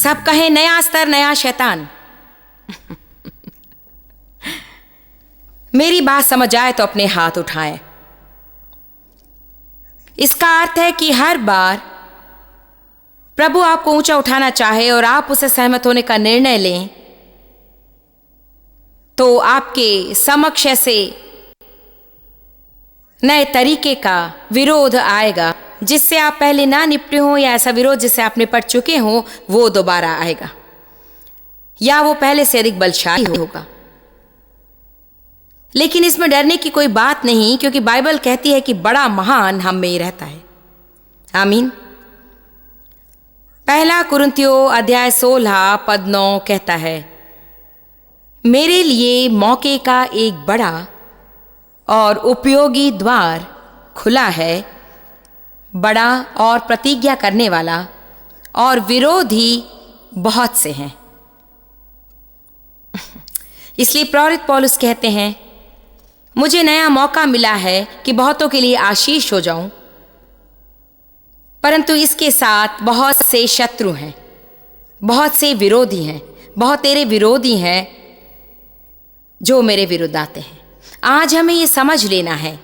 सब कहें नया स्तर, नया शैतान। मेरी बात समझ आए तो अपने हाथ उठाएं। इसका अर्थ है कि हर बार प्रभु आपको ऊंचा उठाना चाहे और आप उसे सहमत होने का निर्णय लें, तो आपके समक्ष ऐसे नए तरीके का विरोध आएगा जिससे आप पहले ना निपटे हों, या ऐसा विरोध जिससे आप निपट चुके हों वो दोबारा आएगा, या वो पहले से अधिक बलशाली होगा। लेकिन इसमें डरने की कोई बात नहीं, क्योंकि बाइबल कहती है कि बड़ा महान हम में ही रहता है। आमीन। पहला कुरिन्थियों अध्याय 16 पद 9 कहता है, मेरे लिए मौके का एक बड़ा और उपयोगी द्वार खुला है, बड़ा और प्रतिज्ञा करने वाला, और विरोधी बहुत से हैं। इसलिए प्रेरित पौलुस कहते हैं, मुझे नया मौका मिला है कि बहुतों के लिए आशीष हो जाऊं, परंतु इसके साथ बहुत से शत्रु हैं, बहुत से विरोधी हैं, बहुत तेरे विरोधी हैं जो मेरे विरुद्ध आते हैं। आज हमें यह समझ लेना है,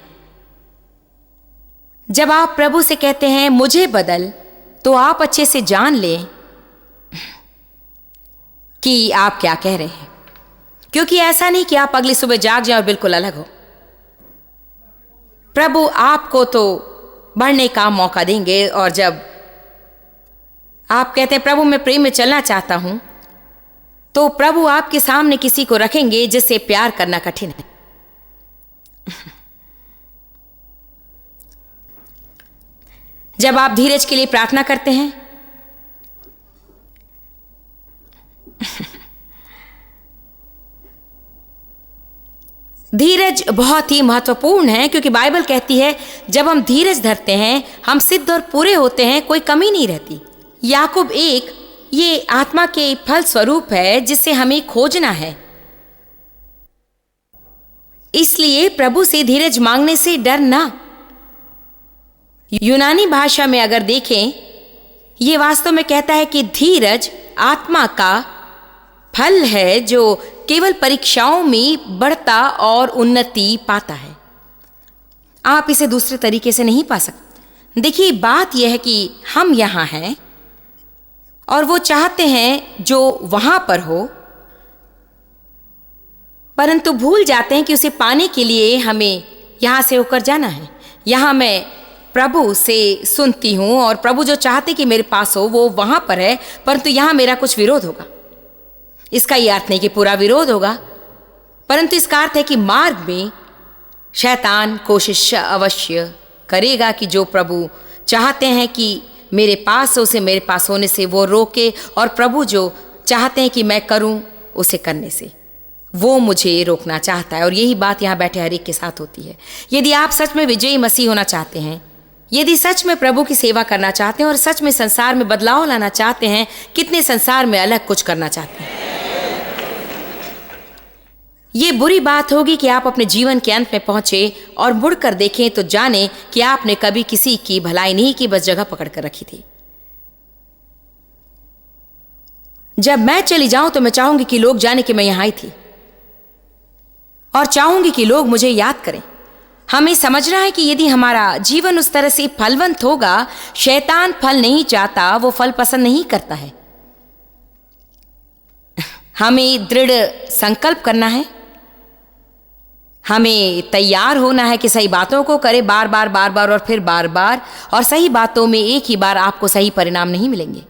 जब आप प्रभु से कहते हैं मुझे बदल, तो आप अच्छे से जान लें कि आप क्या कह रहे हैं, क्योंकि ऐसा नहीं कि आप अगली सुबह जाग जाए और बिल्कुल अलग हो। प्रभु आपको तो बढ़ने का मौका देंगे, और जब आप कहते हैं प्रभु मैं प्रेम में चलना चाहता हूं, तो प्रभु आपके सामने किसी को रखेंगे जिससे प्यार करना कठिन है। जब आप धीरज के लिए प्रार्थना करते हैं, धीरज बहुत ही महत्वपूर्ण है, क्योंकि बाइबल कहती है जब हम धीरज धरते हैं हम सिद्ध और पूरे होते हैं, कोई कमी नहीं रहती। याकूब 1 ये आत्मा के फल स्वरूप है जिसे हमें खोजना है। इसलिए प्रभु से धीरज मांगने से डरना। यूनानी भाषा में अगर देखें, ये वास्तव में कहता है कि धीरज आत्मा का फल है जो केवल परीक्षाओं में बढ़ता और उन्नति पाता है। आप इसे दूसरे तरीके से नहीं पा सकते। देखिए, बात यह है कि हम यहां हैं और वो चाहते हैं जो वहां पर हो, परंतु भूल जाते हैं कि उसे पाने के लिए हमें यहां से होकर जाना है। यहां मैं प्रभु से सुनती हूं और प्रभु जो चाहते कि मेरे पास हो वो वहां पर है, परंतु यहां मेरा कुछ विरोध होगा। इसका यह अर्थ नहीं कि पूरा विरोध होगा, परंतु इसका अर्थ है कि मार्ग में शैतान कोशिश अवश्य करेगा कि जो प्रभु चाहते हैं कि मेरे पास हो उसे मेरे पास होने से वो रोके, और प्रभु जो चाहते हैं कि मैं करूं उसे करने से वो मुझे रोकना चाहता है। और यही बात यहाँ बैठे हर एक के साथ होती है। यदि आप सच में विजयी मसीह होना चाहते हैं, यदि सच में प्रभु की सेवा करना चाहते हैं और सच में संसार में बदलाव लाना चाहते हैं, कितने संसार में अलग कुछ करना चाहते हैं, ये बुरी बात होगी कि आप अपने जीवन के अंत में पहुंचे और मुड़कर देखें तो जाने कि आपने कभी किसी की भलाई नहीं की, बस जगह पकड़ कर रखी थी। जब मैं चली जाऊं तो मैं चाहूंगी कि लोग जाने कि मैं यहां आई थी, और चाहूंगी कि लोग मुझे याद करें। हमें समझना है कि यदि हमारा जीवन उस तरह से फलवंत होगा, शैतान फल नहीं चाहता, वो फल पसंद नहीं करता है। हमें दृढ़ संकल्प करना है, हमें तैयार होना है कि सही बातों को करे बार बार बार बार और फिर बार बार, और सही बातों में एक ही बार आपको सही परिणाम नहीं मिलेंगे।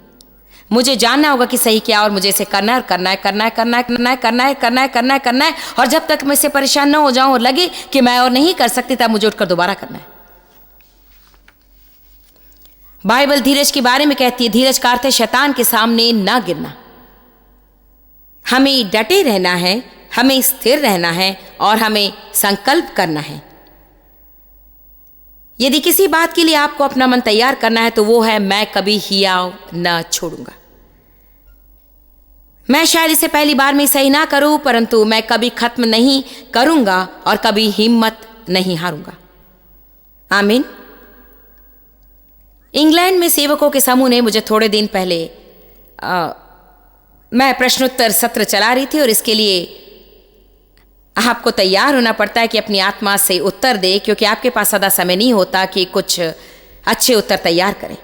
मुझे जानना होगा कि सही क्या, और मुझे इसे करना है, करना है, करना है, करना है, करना है, करना है, करना है, करना है, करना है, और जब तक मैं इससे परेशान न हो जाऊं और लगे कि मैं और नहीं कर सकती, तब मुझे उठकर दोबारा करना है। बाइबल धीरज के बारे में कहती है, धीरज का अर्थ है शैतान के सामने ना गिरना। हमें डटे रहना है, हमें स्थिर रहना है, और हमें संकल्प करना है। यदि किसी बात के लिए आपको अपना मन तैयार करना है तो वो है, मैं कभी हियाव न छोड़ूंगा। मैं शायद इसे पहली बार में सही ना करूं, परंतु मैं कभी खत्म नहीं करूंगा और कभी हिम्मत नहीं हारूंगा। आमीन। इंग्लैंड में सेवकों के समूह ने मुझे थोड़े दिन पहले मैं प्रश्नोत्तर सत्र चला रही थी और इसके लिए आपको तैयार होना पड़ता है कि अपनी आत्मा से उत्तर दे, क्योंकि आपके पास सदा समय नहीं होता कि कुछ अच्छे उत्तर तैयार करें।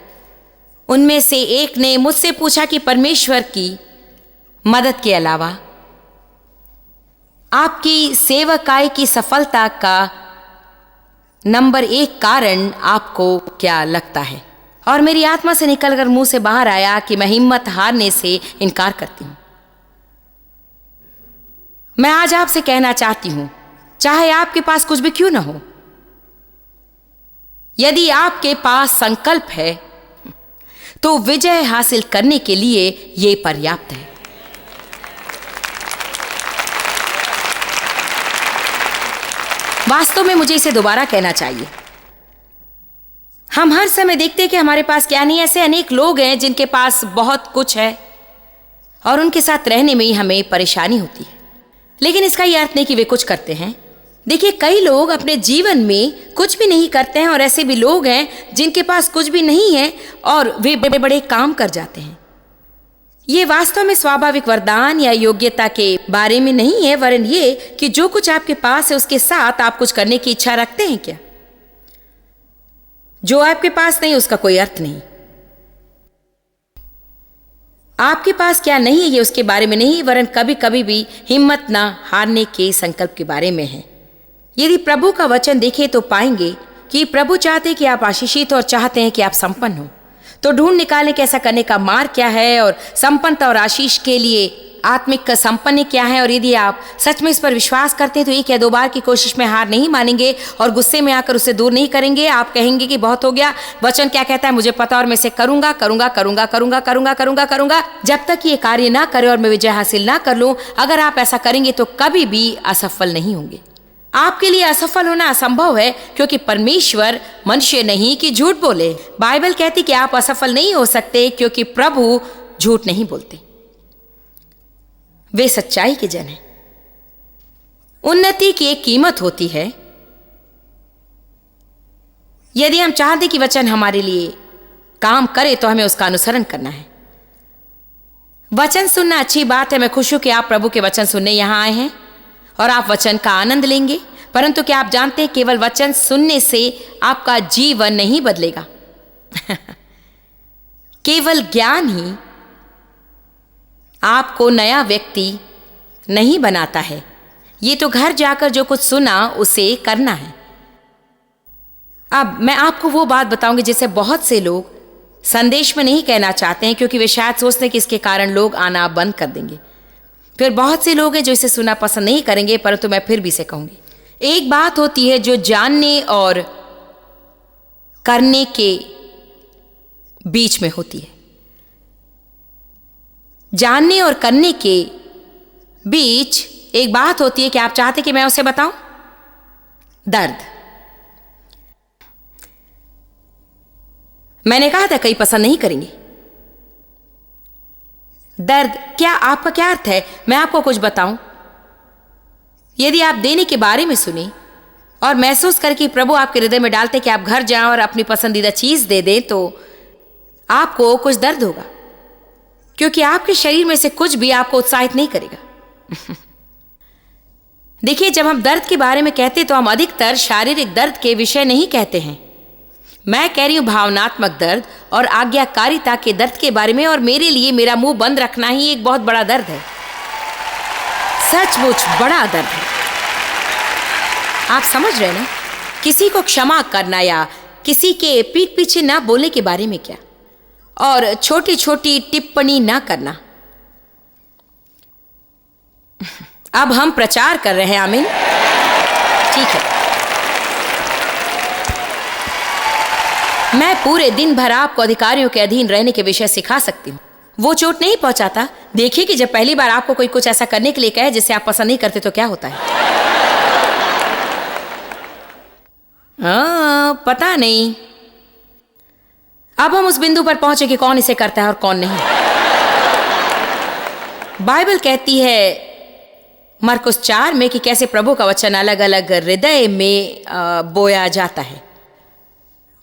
उनमें से एक ने मुझसे पूछा कि परमेश्वर की मदद के अलावा आपकी सेवकाई की सफलता का नंबर 1 कारण आपको क्या लगता है? और मेरी आत्मा से निकलकर मुंह से बाहर आया कि मैं हिम्मत हारने से इनकार करती हूं। मैं आज आपसे कहना चाहती हूं, चाहे आपके पास कुछ भी क्यों ना हो, यदि आपके पास संकल्प है तो विजय हासिल करने के लिए यह पर्याप्त है। वास्तव में मुझे इसे दोबारा कहना चाहिए। हम हर समय देखते हैं कि हमारे पास क्या नहीं। ऐसे अनेक लोग हैं जिनके पास बहुत कुछ है और उनके साथ रहने में ही हमें परेशानी होती है, लेकिन इसका यह अर्थ नहीं कि वे कुछ करते हैं। देखिए, कई लोग अपने जीवन में कुछ भी नहीं करते हैं और ऐसे भी लोग हैं जिनके पास कुछ भी नहीं है और वे बड़े बड़े काम कर जाते हैं। ये वास्तव में स्वाभाविक वरदान या योग्यता के बारे में नहीं है, वरन ये कि जो कुछ आपके पास है उसके साथ आप कुछ करने की इच्छा रखते हैं क्या? जो आपके पास नहीं उसका कोई अर्थ नहीं। आपके पास क्या नहीं है ये उसके बारे में नहीं, वरन कभी कभी भी हिम्मत ना हारने के संकल्प के बारे में है। यदि प्रभु का वचन देखें तो पाएंगे कि प्रभु चाहते हैं कि आप आशीषित और चाहते हैं कि आप संपन्न हो। तो ढूंढ निकालें कि ऐसा करने का मार्ग क्या है और संपन्नता और आशीष के लिए आत्मिक का संपन्न क्या है। और यदि आप सच में इस पर विश्वास करते हैं तो 1 या 2 बार की कोशिश में हार नहीं मानेंगे और गुस्से में आकर उसे दूर नहीं करेंगे। आप कहेंगे कि बहुत हो गया, वचन क्या कहता है मुझे पता और मैं इसे करूंगा करूंगा करूंगा करूंगा करूंगा करूंगा करूंगा जब तक ये कार्य ना करे और मैं विजय हासिल ना कर लूं। अगर आप ऐसा करेंगे तो कभी भी असफल नहीं होंगे। आपके लिए असफल होना असंभव है, क्योंकि परमेश्वर मनुष्य नहीं कि झूठ बोले। बाइबल कहती कि आप असफल नहीं हो सकते क्योंकि प्रभु झूठ नहीं बोलते, वे सच्चाई के जन हैं। उन्नति की एक कीमत होती है। यदि हम चाहते कि वचन हमारे लिए काम करे तो हमें उसका अनुसरण करना है। वचन सुनना अच्छी बात है। मैं खुश हूं कि आप प्रभु के वचन सुनने यहां आए हैं और आप वचन का आनंद लेंगे। परंतु क्या आप जानते हैं, केवल वचन सुनने से आपका जीवन नहीं बदलेगा। केवल ज्ञान ही आपको नया व्यक्ति नहीं बनाता है। ये तो घर जाकर जो कुछ सुना उसे करना है। अब मैं आपको वो बात बताऊंगी जिसे बहुत से लोग संदेश में नहीं कहना चाहते हैं, क्योंकि वे शायद सोचते हैं कि इसके कारण लोग आना बंद कर देंगे। फिर बहुत से लोग हैं जो इसे सुनना पसंद नहीं करेंगे, परंतु मैं फिर भी इसे कहूंगी। एक बात होती है जो जानने और करने के बीच में होती है। जानने और करने के बीच एक बात होती है कि आप चाहते कि मैं उसे बताऊं, दर्द। मैंने कहा था कई पसंद नहीं करेंगे। दर्द क्या, आपका क्या अर्थ है? मैं आपको कुछ बताऊं। यदि आप देने के बारे में सुने और महसूस करके प्रभु आपके हृदय में डालते कि आप घर जाएं और अपनी पसंदीदा चीज दे दें, तो आपको कुछ दर्द होगा, क्योंकि आपके शरीर में से कुछ भी आपको उत्साहित नहीं करेगा। देखिए, जब हम दर्द के बारे में कहते तो हम अधिकतर शारीरिक दर्द के विषय नहीं कहते हैं। मैं कह रही हूं भावनात्मक दर्द और आज्ञाकारिता के दर्द के बारे में। और मेरे लिए मेरा मुंह बंद रखना ही एक बहुत बड़ा दर्द है, सचमुच बड़ा दर्द है। आप समझ रहे ना? किसी को क्षमा करना या किसी के पीठ पीछे ना बोलने के बारे में क्या, और छोटी छोटी टिप्पणी ना करना। अब हम प्रचार कर रहे हैं, आमीन। ठीक है, मैं पूरे दिन भर आपको अधिकारियों के अधीन रहने के विषय सिखा सकती हूँ। वो चोट नहीं पहुंचाता। देखिए कि जब पहली बार आपको कोई कुछ ऐसा करने के लिए कहे जिसे आप पसंद नहीं करते तो क्या होता है। पता नहीं। अब हम उस बिंदु पर पहुंचे कि कौन इसे करता है और कौन नहीं। बाइबल कहती है मरकुस 4 में कि कैसे प्रभु का वचन अलग अलग हृदय में बोया जाता है।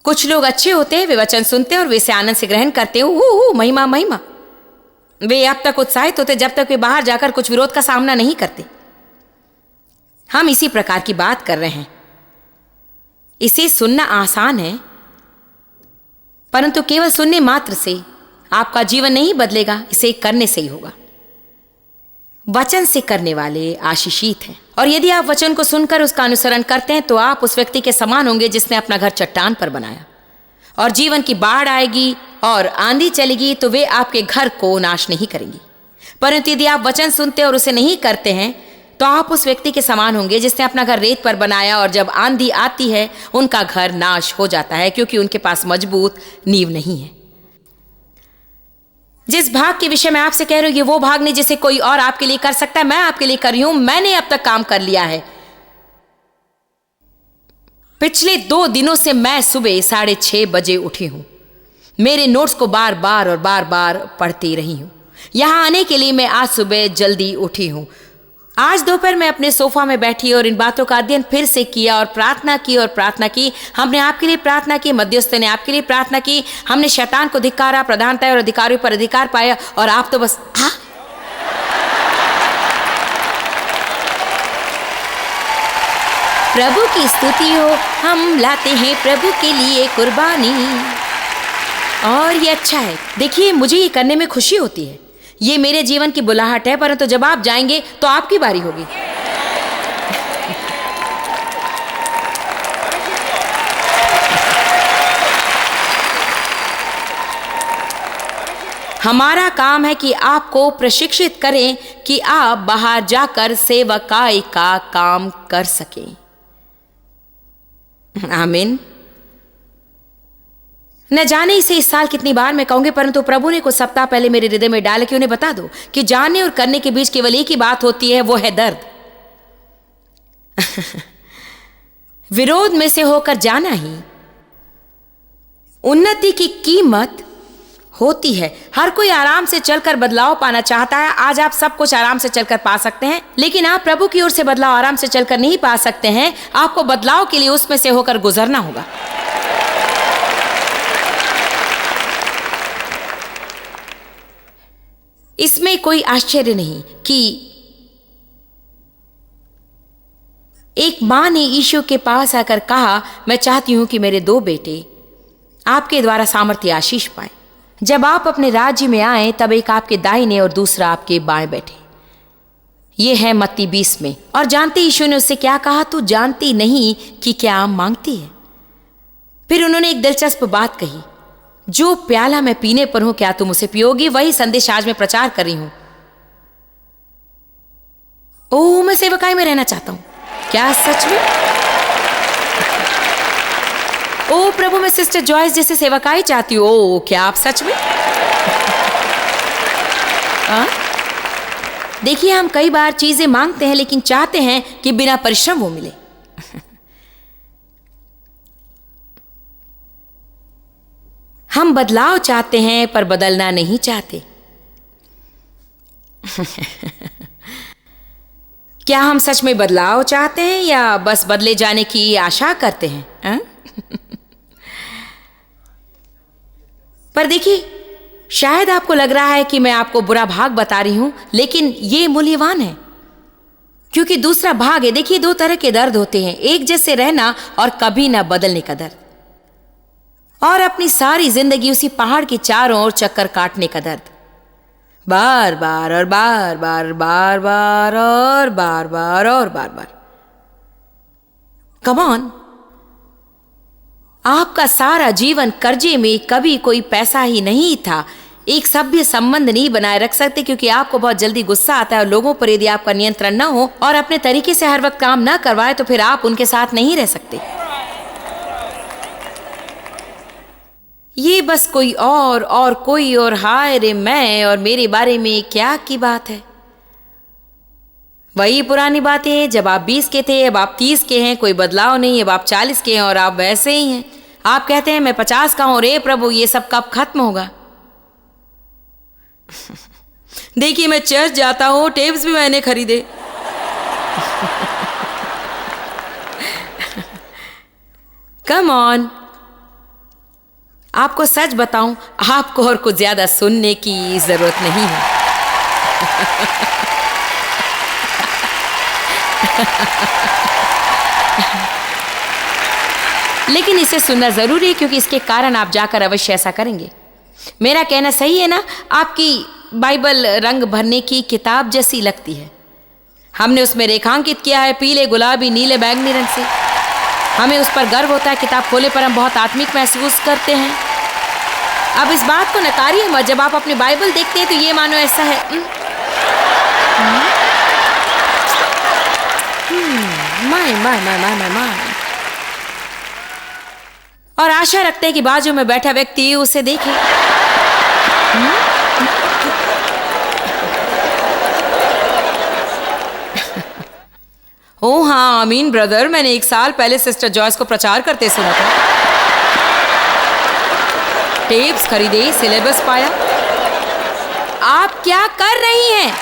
कुछ लोग अच्छे होते हैं, वे वचन सुनते हैं और वे इसे आनंद से ग्रहण करते हैं। महिमा महिमा। वे अब तक उत्साहित होते जब तक वे बाहर जाकर कुछ विरोध का सामना नहीं करते। हम इसी प्रकार की बात कर रहे हैं। इसे सुनना आसान है, परंतु केवल सुनने मात्र से आपका जीवन नहीं बदलेगा, इसे करने से ही होगा। वचन से करने वाले आशीषित हैं। और यदि आप वचन को सुनकर उसका अनुसरण करते हैं तो आप उस व्यक्ति के समान होंगे जिसने अपना घर चट्टान पर बनाया। और जीवन की बाढ़ आएगी और आंधी चलेगी तो वे आपके घर को नाश नहीं करेंगी। परंतु यदि आप वचन सुनते और उसे नहीं करते हैं तो आप उस व्यक्ति के समान होंगे जिसने अपना घर रेत पर बनाया और जब आंधी आती है उनका घर नाश हो जाता है, क्योंकि उनके पास मजबूत नींव नहीं है। जिस भाग के विषय में आपसे कह रही हूं, ये वो भाग नहीं जिसे कोई और आपके लिए कर सकता है। मैं आपके लिए कर रही हूं। मैंने अब तक काम कर लिया है। पिछले 2 दिनों से मैं सुबह 6:30 बजे उठी हूं। मेरे नोट्स को बार बार और बार बार पढ़ती रही हूं। यहां आने के लिए मैं आज सुबह जल्दी उठी हूं। आज दोपहर मैं अपने सोफा में बैठी और इन बातों का अध्ययन फिर से किया और प्रार्थना की। हमने आपके लिए प्रार्थना की, मध्यस्थों ने आपके लिए प्रार्थना की। हमने शैतान को धिक्कारा, प्रधानता और अधिकारियों पर अधिकार पाया। और आप तो बस प्रभु की स्तुति हो। हम लाते हैं प्रभु के लिए कुर्बानी। और ये अच्छा है। देखिए, मुझे ये करने में खुशी होती है। ये मेरे जीवन की बुलाहट है, परंतु जब आप जाएंगे तो आपकी बारी होगी। हमारा काम है कि आपको प्रशिक्षित करें कि आप बाहर जाकर सेवकाई का काम कर सकें। आमीन। न जाने इसे इस साल कितनी बार मैं कहूंगी, परंतु प्रभु ने कुछ सप्ताह पहले मेरे हृदय में डाला कि उन्हें बता दो कि जानने और करने के बीच केवल एक ही बात होती है, वो है दर्द। विरोध में से होकर जाना ही उन्नति की कीमत होती है। हर कोई आराम से चलकर बदलाव पाना चाहता है। आज आप सब कुछ आराम से चलकर पा सकते हैं, लेकिन आप प्रभु की ओर से बदलाव आराम से चलकर नहीं पा सकते हैं। आपको बदलाव के लिए उसमें से होकर गुजरना होगा। इसमें कोई आश्चर्य नहीं कि एक मां ने यीशु के पास आकर कहा, मैं चाहती हूं कि मेरे 2 बेटे आपके द्वारा सामर्थ्य आशीष पाए। जब आप अपने राज्य में आए तब एक आपके दाहिने और दूसरा आपके बाएं बैठे। ये है मत्ती 20 में। और जानते यीशु ने उससे क्या कहा? तू जानती नहीं कि क्या मांगती है। फिर उन्होंने एक दिलचस्प बात कही, जो प्याला मैं पीने पर हूं क्या तुम उसे पियोगी? वही संदेश आज मैं प्रचार कर रही हूं। ओह, मैं सेवकाई में रहना चाहता हूं। क्या सच में? ओ प्रभु, मैं सिस्टर जॉयस जैसे सेवकाई चाहती हूँ। ओ, क्या आप सच में? देखिए, हम कई बार चीजें मांगते हैं लेकिन चाहते हैं कि बिना परिश्रम वो मिले। हम बदलाव चाहते हैं पर बदलना नहीं चाहते। क्या हम सच में बदलाव चाहते हैं या बस बदले जाने की आशा करते हैं? पर देखिए, शायद आपको लग रहा है कि मैं आपको बुरा भाग बता रही हूं, लेकिन ये मूल्यवान है, क्योंकि दूसरा भाग है। देखिए, 2 तरह के दर्द होते हैं, एक जैसे रहना और कभी ना बदलने का दर्द, और अपनी सारी जिंदगी उसी पहाड़ के चारों ओर चक्कर काटने का दर्द, बार बार और बार बार बार बार और बार बार और बार बार। कम ऑन, आपका सारा जीवन कर्जे में, कभी कोई पैसा ही नहीं था, एक सभ्य संबंध नहीं बनाए रख सकते क्योंकि आपको बहुत जल्दी गुस्सा आता है और लोगों पर यदि आपका नियंत्रण न हो और अपने तरीके से हर वक्त काम न करवाए तो फिर आप उनके साथ नहीं रह सकते। ये बस कोई और कोई और, हाय रे मैं और मेरे बारे में क्या की बात है। वही पुरानी बातें, जब आप 20 के थे अब आप 30 के हैं, कोई बदलाव नहीं। अब आप 40 के हैं और आप वैसे ही हैं। आप कहते हैं मैं 50 का हूं, रे प्रभु ये सब कब खत्म होगा? देखिए, मैं चर्च जाता हूं, टेप्स भी मैंने खरीदे। कम ऑन, आपको सच बताऊं, आपको और कुछ ज्यादा सुनने की जरूरत नहीं है। लेकिन इसे सुनना जरूरी है, क्योंकि इसके कारण आप जाकर अवश्य ऐसा करेंगे। मेरा कहना सही है ना? आपकी बाइबल रंग भरने की किताब जैसी लगती है। हमने उसमें रेखांकित किया है पीले, गुलाबी, नीले, बैंगनी रंग से। हमें उस पर गर्व होता है। किताब खोले पर हम बहुत आत्मिक महसूस करते हैं। अब इस बात को नकारिए मत। जब आप अपनी बाइबल देखते हैं तो ये मानो ऐसा है, my my my my my my, और आशा रखते हैं कि बाजू में बैठा व्यक्ति उसे देखे। ओह हाँ, आमीन ब्रदर। मैंने 1 साल पहले सिस्टर जॉयस को प्रचार करते सुना था। टेप्स खरीदे, सिलेबस पाया। आप क्या कर रही हैं?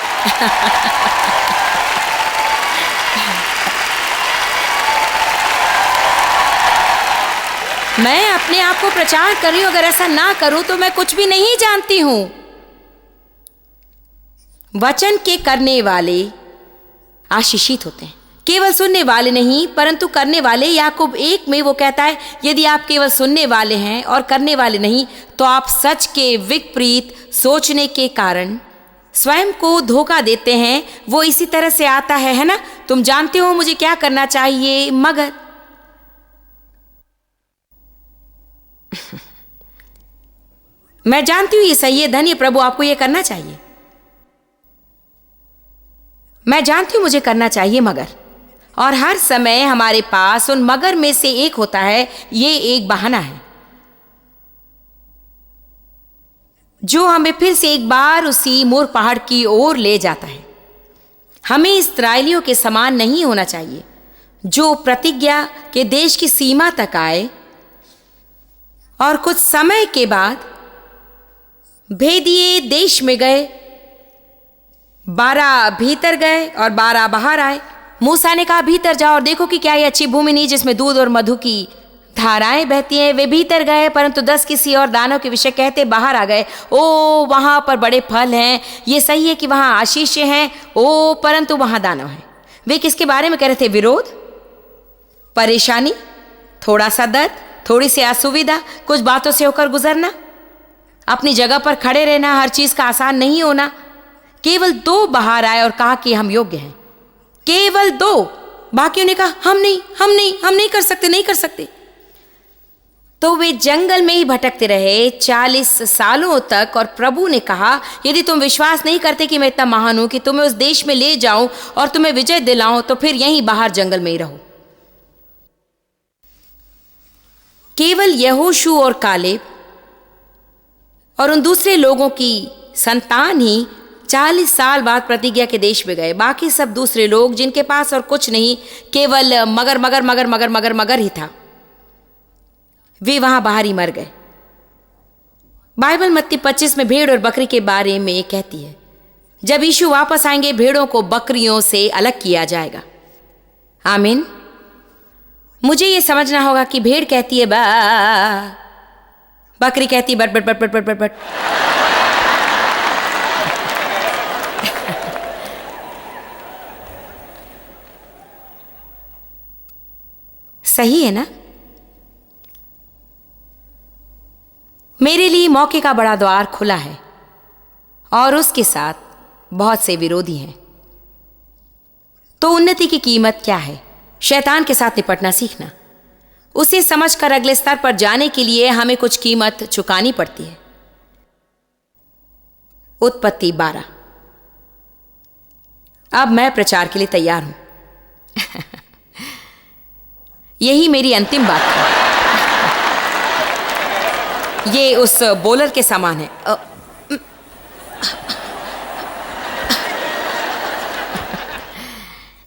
मैं अपने आप को प्रचार कर रही हूं। अगर ऐसा ना करूं तो मैं कुछ भी नहीं जानती हूं। वचन के करने वाले आशीषित होते हैं, केवल सुनने वाले नहीं परंतु करने वाले। याकूब 1 में वो कहता है, यदि आप केवल सुनने वाले हैं और करने वाले नहीं, तो आप सच के विपरीत सोचने के कारण स्वयं को धोखा देते हैं। वो इसी तरह से आता है ना? तुम जानते हो मुझे क्या करना चाहिए, मगर मैं जानती हूं ये सही है। धन्य प्रभु, आपको ये करना चाहिए। मैं जानती हूं मुझे करना चाहिए, मगर। और हर समय हमारे पास उन मगर में से एक होता है। ये एक बहाना है जो हमें फिर से एक बार उसी मोर पहाड़ की ओर ले जाता है। हमें इस्राएलियों के समान नहीं होना चाहिए जो प्रतिज्ञा के देश की सीमा तक आए और कुछ समय के बाद भेदिए देश में गए। 12 भीतर गए और 12 बाहर आए। मूसा ने कहा, भीतर जाओ और देखो कि क्या ये अच्छी भूमि नहीं जिसमें दूध और मधु की धाराएं बहती हैं। वे भीतर गए, परंतु 10 किसी और दानों के विषय कहते बाहर आ गए। ओ, वहां पर बड़े फल हैं। ये सही है कि वहां आशीष हैं। ओ, परंतु वहां दानव हैं। वे किसके बारे में कह रहे थे? विरोध, परेशानी, थोड़ा सा दर्द, थोड़ी सी असुविधा, कुछ बातों से होकर गुजरना, अपनी जगह पर खड़े रहना, हर चीज का आसान नहीं होना। केवल 2 बाहर आए और कहा कि हम योग्य हैं। केवल 2। बाकियों ने कहा, हम नहीं कर सकते, नहीं कर सकते। तो वे जंगल में ही भटकते रहे 40 सालों तक। और प्रभु ने कहा, यदि तुम विश्वास नहीं करते कि मैं इतना महान हूं कि तुम्हें उस देश में ले जाऊं और तुम्हें विजय दिलाऊं, तो फिर यहीं बाहर जंगल में ही रहो। केवल यहोशू और कालेब और उन दूसरे लोगों की संतान ही 40 साल बाद प्रतिज्ञा के देश में गए। बाकी सब दूसरे लोग जिनके पास और कुछ नहीं, केवल मगर मगर मगर मगर मगर मगर ही था, वे वहां बाहर ही मर गए। बाइबल मत्ती 25 में भेड़ और बकरी के बारे में कहती है, जब यीशु वापस आएंगे भेड़ों को बकरियों से अलग किया जाएगा। आमीन। मुझे यह समझना होगा कि भेड़ कहती है बा, बकरी कहती है but but but but but but but. सही है ना? मेरे लिए मौके का बड़ा द्वार खुला है और उसके साथ बहुत से विरोधी हैं। तो उन्नति की कीमत क्या है? शैतान के साथ निपटना सीखना। उसे समझकर अगले स्तर पर जाने के लिए हमें कुछ कीमत चुकानी पड़ती है। उत्पत्ति 12। अब मैं प्रचार के लिए तैयार हूं। यही मेरी अंतिम बात है। ये उस बोलर के समान है।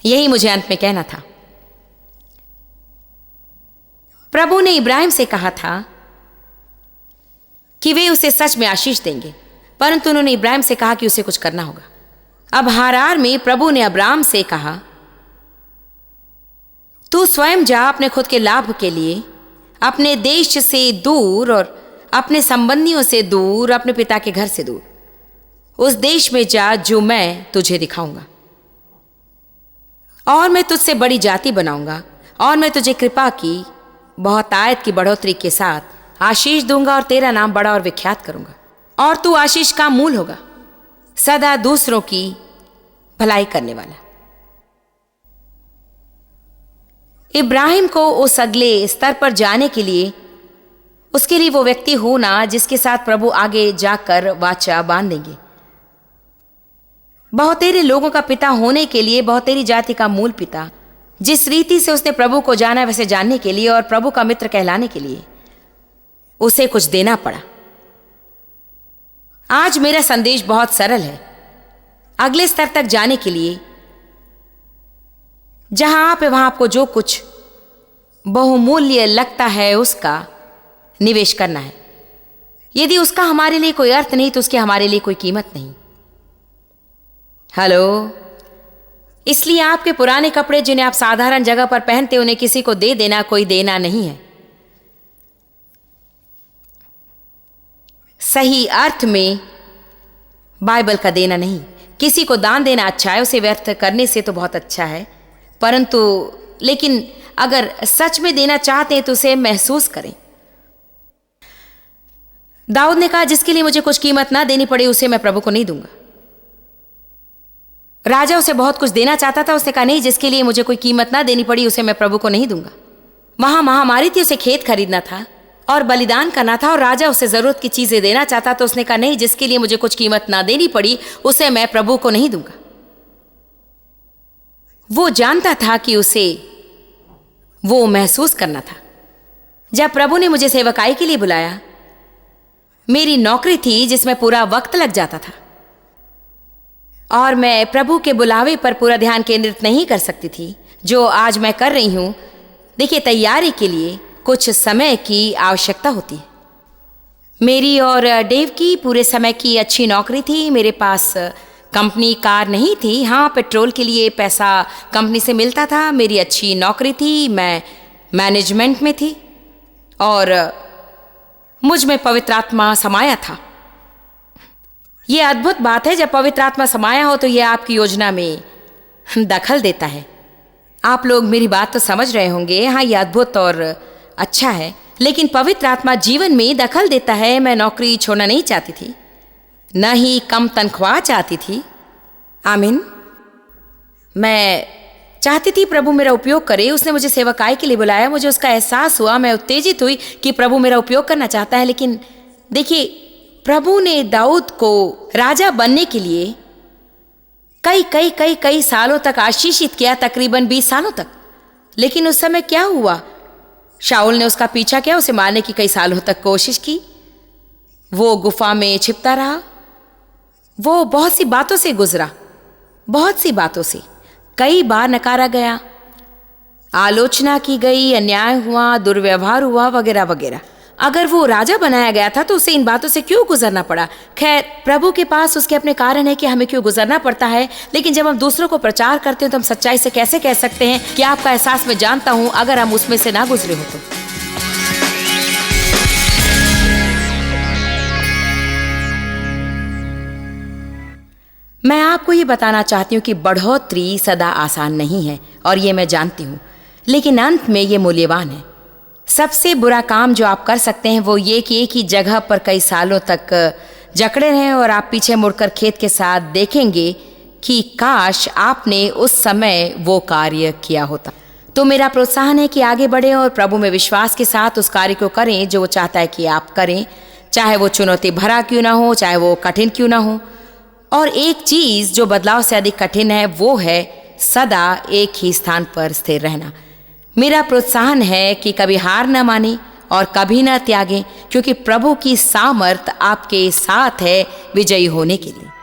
यही मुझे अंत में कहना था। प्रभु ने इब्राहिम से कहा था कि वे उसे सच में आशीष देंगे, परंतु उन्होंने इब्राहिम से कहा कि उसे कुछ करना होगा। अब हारार में प्रभु ने अब्राम से कहा, तू स्वयं जा अपने खुद के लाभ के लिए अपने देश से दूर और अपने संबंधियों से दूर, अपने पिता के घर से दूर उस देश में जा जो मैं तुझे दिखाऊंगा, और मैं तुझसे बड़ी जाति बनाऊंगा, और मैं तुझे कृपा की बहुतायत की बढ़ोतरी के साथ आशीष दूंगा, और तेरा नाम बड़ा और विख्यात करूंगा, और तू आशीष का मूल होगा, सदा दूसरों की भलाई करने वाला। इब्राहिम को उस अगले स्तर पर जाने के लिए उसके लिए वो व्यक्ति होना जिसके साथ प्रभु आगे जाकर वाचा बांधेंगे। बहुतेरे लोगों का पिता होने के लिए, बहुतेरी जाति का मूल पिता, जिस रीति से उसने प्रभु को जाना वैसे जानने के लिए और प्रभु का मित्र कहलाने के लिए उसे कुछ देना पड़ा। आज मेरा संदेश बहुत सरल है। अगले स्तर तक जाने के लिए जहां आप है वहां आपको जो कुछ बहुमूल्य लगता है उसका निवेश करना है। यदि उसका हमारे लिए कोई अर्थ नहीं तो उसकी हमारे लिए कोई कीमत नहीं। हेलो, इसलिए आपके पुराने कपड़े जिन्हें आप साधारण जगह पर पहनते उन्हें किसी को दे देना कोई देना नहीं है। सही अर्थ में बाइबल का देना नहीं। किसी को दान देना अच्छा है, उसे व्यर्थ करने से तो बहुत अच्छा है, परंतु लेकिन अगर सच में देना चाहते हैं तो उसे महसूस करें। दाऊद ने कहा, जिसके लिए मुझे कुछ कीमत ना देनी पड़े उसे मैं प्रभु को नहीं दूंगा। राजा उसे बहुत कुछ देना चाहता था, उसने कहा नहीं, जिसके लिए मुझे कोई कीमत ना देनी पड़ी उसे मैं प्रभु को नहीं दूंगा। वहां महामारी थी, उसे खेत खरीदना था और बलिदान करना था, और राजा उसे जरूरत की चीजें देना चाहता तो उसने कहा नहीं, जिसके लिए मुझे कुछ कीमत ना देनी पड़ी उसे मैं प्रभु को नहीं दूंगा। वो जानता था कि उसे वो महसूस करना था। जब प्रभु ने मुझे सेवकाई के लिए बुलाया, मेरी नौकरी थी जिसमें पूरा वक्त लग जाता था और मैं प्रभु के बुलावे पर पूरा ध्यान केंद्रित नहीं कर सकती थी जो आज मैं कर रही हूं। देखिए, तैयारी के लिए कुछ समय की आवश्यकता होती है। मेरी और डेव की पूरे समय की अच्छी नौकरी थी। मेरे पास कंपनी कार नहीं थी। हाँ, पेट्रोल के लिए पैसा कंपनी से मिलता था। मेरी अच्छी नौकरी थी, मैं मैनेजमेंट में थी और मुझ में पवित्र आत्मा समाया था। यह अद्भुत बात है, जब पवित्र आत्मा समाया हो तो यह आपकी योजना में दखल देता है। आप लोग मेरी बात तो समझ रहे होंगे। हाँ, यह अद्भुत और अच्छा है, लेकिन पवित्र आत्मा जीवन में दखल देता है। मैं नौकरी छोड़ना नहीं चाहती थी, न ही कम तनख्वाह चाहती थी। आमीन। मैं चाहती थी प्रभु मेरा उपयोग करे। उसने मुझे सेवकाई के लिए बुलाया। मुझे उसका एहसास हुआ, मैं उत्तेजित हुई कि प्रभु मेरा उपयोग करना चाहता है। लेकिन देखिए, प्रभु ने दाऊद को राजा बनने के लिए कई कई कई कई सालों तक आशीषित किया, तकरीबन 20 सालों तक। लेकिन उस समय क्या हुआ? शाऊल ने उसका पीछा किया, उसे मारने की कई सालों तक कोशिश की। वो गुफा में छिपता रहा। वो बहुत सी बातों से गुजरा, बहुत सी बातों से। कई बार नकारा गया, आलोचना की गई, अन्याय हुआ, दुर्व्यवहार हुआ, वगैरह वगैरह। अगर वो राजा बनाया गया था तो उसे इन बातों से क्यों गुजरना पड़ा? खैर, प्रभु के पास उसके अपने कारण है कि हमें क्यों गुजरना पड़ता है। लेकिन जब हम दूसरों को प्रचार करते हैं तो हम सच्चाई से कैसे कह सकते हैं कि आपका एहसास मैं जानता हूं, अगर हम उसमें से ना गुजरे हो तो। मैं आपको ये बताना चाहती हूँ कि बढ़ोतरी सदा आसान नहीं है, और ये मैं जानती हूँ, लेकिन अंत में ये मूल्यवान है। सबसे बुरा काम जो आप कर सकते हैं वो ये कि एक ही जगह पर कई सालों तक जकड़े रहें और आप पीछे मुड़कर खेत के साथ देखेंगे कि काश आपने उस समय वो कार्य किया होता। तो मेरा प्रोत्साहन है कि आगे बढ़ें और प्रभु में विश्वास के साथ उस कार्य को करें जो वो चाहता है कि आप करें, चाहे वो चुनौती भरा क्यों ना हो, चाहे वो कठिन क्यों ना हो। और एक चीज जो बदलाव से अधिक कठिन है वो है सदा एक ही स्थान पर स्थिर रहना। मेरा प्रोत्साहन है कि कभी हार न माने और कभी न त्यागें, क्योंकि प्रभु की सामर्थ आपके साथ है विजयी होने के लिए।